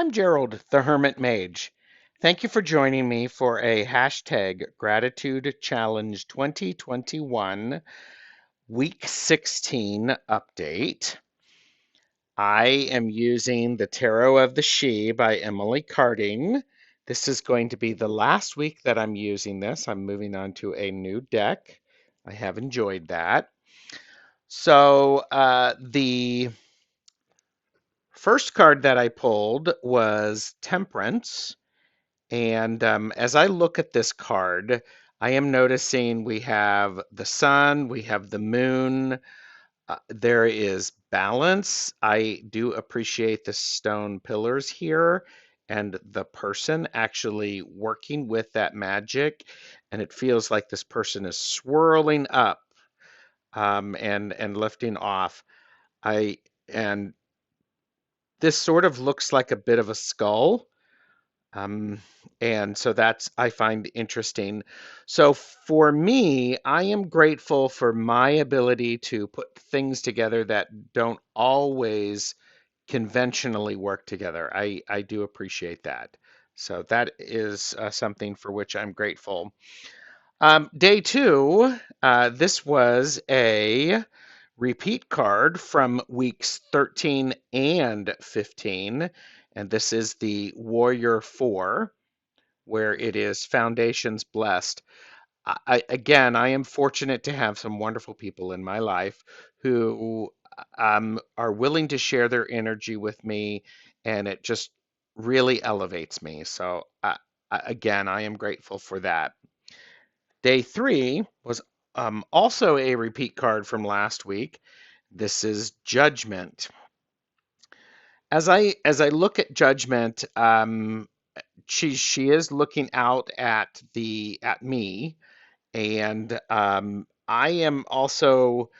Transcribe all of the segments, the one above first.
I'm Gerald, the Hermit Mage. Thank you for joining me for a hashtag Gratitude Challenge 2021 Week 16 update. I am using the Tarot of the She by Emily Carding. This is going to be the last week that I'm using this. I'm moving on to a new deck. I have enjoyed that. The first card that I pulled was Temperance. And as I look at this card, I am noticing we have the sun, we have the moon, there is balance. I do appreciate the stone pillars here and the person actually working with that magic. And it feels like this person is swirling up and lifting off. I and this sort of looks like a bit of a skull. Um, and so that's I find interesting. So for me, I am grateful for my ability to put things together that don't always conventionally work together. I do appreciate that. So that is something for which I'm grateful. Day two, this was a repeat card from weeks 13 and 15, and this is the Warrior 4, where it is Foundations Blessed. Again, I am fortunate to have some wonderful people in my life who are willing to share their energy with me, and it just really elevates me. So, again, I am grateful for that. Day three was also a repeat card from last week. This is Judgment. As I look at Judgment, she is looking out at me, and I am also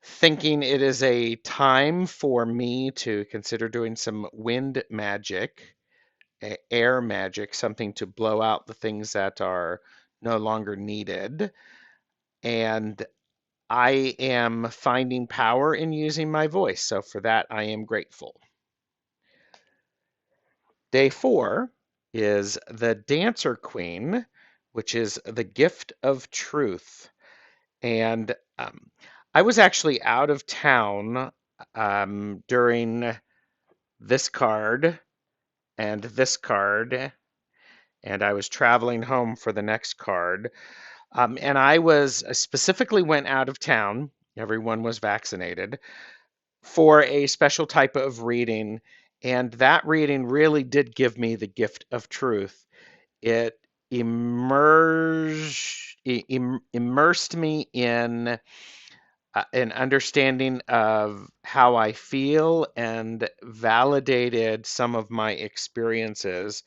thinking it is a time for me to consider doing some wind magic, air magic, something to blow out the things that are no longer needed. And I am finding power in using my voice. So for that, I am grateful. Day four is the Dancer Queen, which is the gift of truth. And I was actually out of town during this card and this card, and I was traveling home for the next card. And I specifically went out of town. Everyone was vaccinated for a special type of reading, and that reading really did give me the gift of truth. It immersed me in an understanding of how I feel and validated some of my experiences.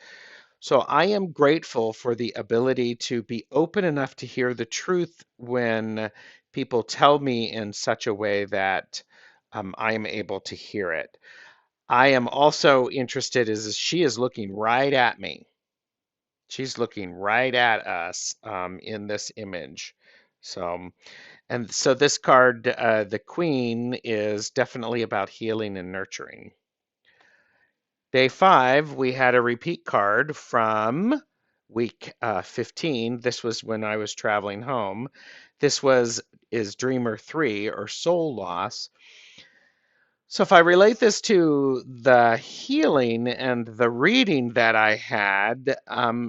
So I am grateful for the ability to be open enough to hear the truth when people tell me in such a way that I am able to hear it. I am also interested as she is looking right at me. She's looking right at us in this image. So, and so this card, the Queen, is definitely about healing and nurturing. Day five, we had a repeat card from week 15. This was when I was traveling home. This is Dreamer 3 or Soul Loss. So if I relate this to the healing and the reading that I had,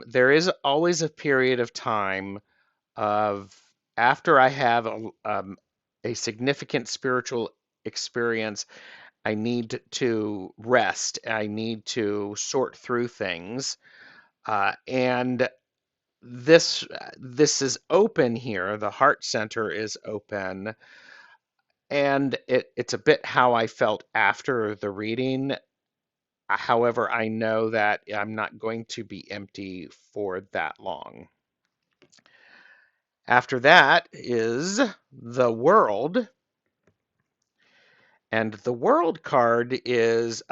there is always a period of time of after I have a significant spiritual experience, I need to rest. I need to sort through things, and this is open here. The heart center is open, and it's a bit how I felt after the reading. However, I know that I'm not going to be empty for that long. After that is the world. And the world card is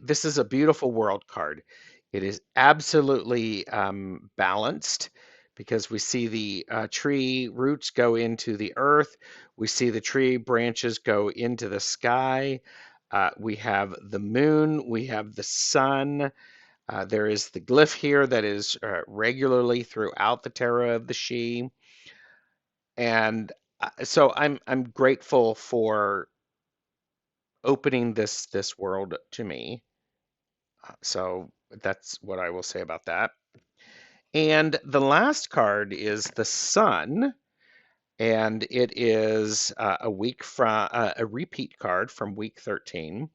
this is a beautiful world card. It is absolutely balanced because we see the tree roots go into the earth. We see the tree branches go into the sky. We have the moon, we have the sun. There is the glyph here that is regularly throughout the Tarot of the She, and so I'm grateful for opening this world to me. So that's what I will say about that. And the last card is the Sun, and it is a repeat card from week 13.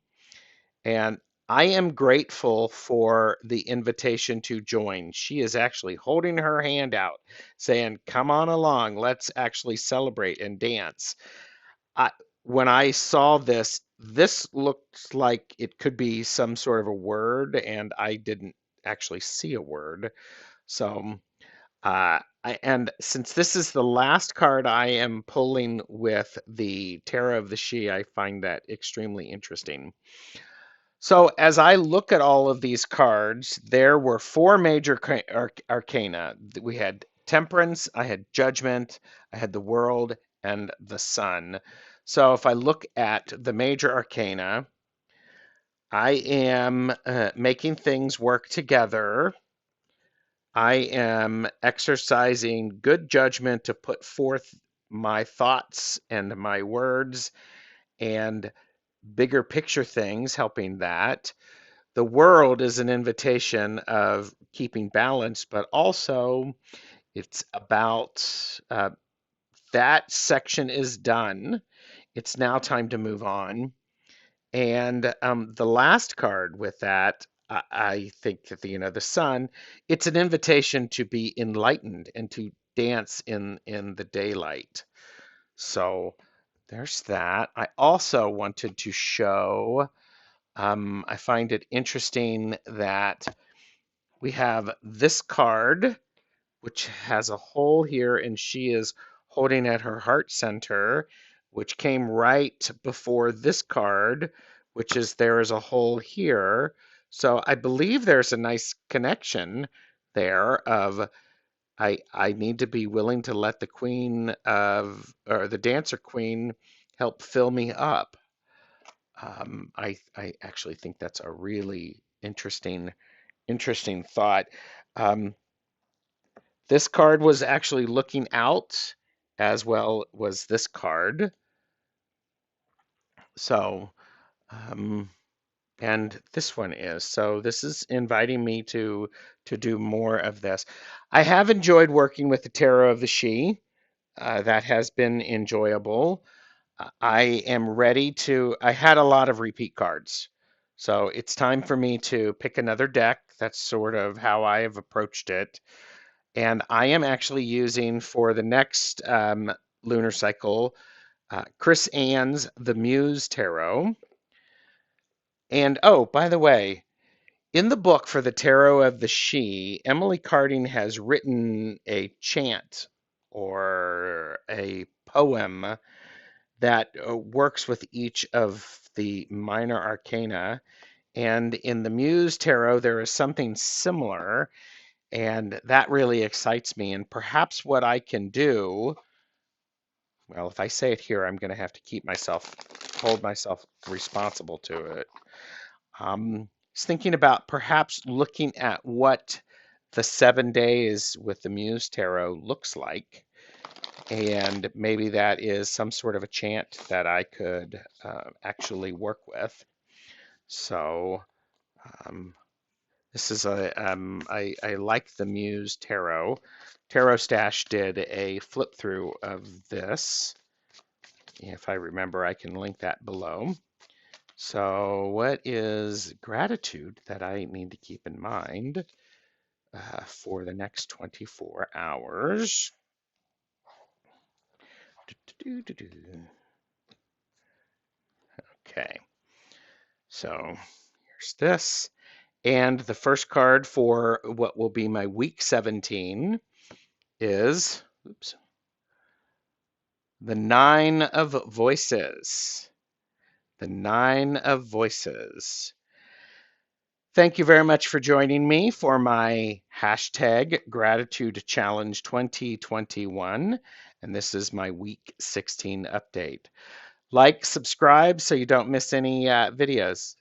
And I am grateful for the invitation to join. She is actually holding her hand out, saying, "Come on along, let's actually celebrate and dance." I, when I saw this looked like it could be some sort of a word, and I didn't actually see a word. So, and since this is the last card I am pulling with the Tarot of the She, I find that extremely interesting. So, as I look at all of these cards, there were four major arcana. We had Temperance, I had Judgment, I had the World, and the Sun. So, if I look at the major arcana, I am making things work together. I am exercising good judgment to put forth my thoughts and my words and bigger picture things, helping that. The world is an invitation of keeping balance, but also it's about that section is done. It's now time to move on. And the last card with that, I think that the sun, it's an invitation to be enlightened and to dance in the daylight. So there's that. I also wanted to show. I find it interesting that we have this card, which has a hole here, and she is holding at her heart center, which came right before this card, which is there is a hole here. So I believe there's a nice connection there of I need to be willing to let the queen of or the dancer queen help fill me up. I actually think that's a really interesting thought. Um, this card was actually looking out as well was this card. So, um, and this one is. So this is inviting me to do more of this. I have enjoyed working with the Tarot of the She. That has been enjoyable. I am ready to. I had a lot of repeat cards. So it's time for me to pick another deck. That's sort of how I have approached it. And I am actually using for the next lunar cycle Chris Ann's The Muse Tarot. And oh, by the way, in the book for the Tarot of the She, Emily Carding has written a chant or a poem that works with each of the minor arcana. And in the Muse Tarot, there is something similar, and that really excites me. And perhaps what I can do, well, if I say it here, I'm going to have to hold myself responsible to it. Was thinking about perhaps looking at what the 7 days with the Muse Tarot looks like, and maybe that is some sort of a chant that I could actually work with. So this is I like the Muse Tarot. Tarot Stash did a flip through of this. If I remember, I can link that below. So what is gratitude that I need to keep in mind for the next 24 hours? Okay, so here's this. And the first card for what will be my week 17 is, oops, the Nine of Voices. The Nine of Voices. Thank you very much for joining me for my hashtag Gratitude Challenge 2021. And this is my week 16 update. Like, subscribe so you don't miss any videos.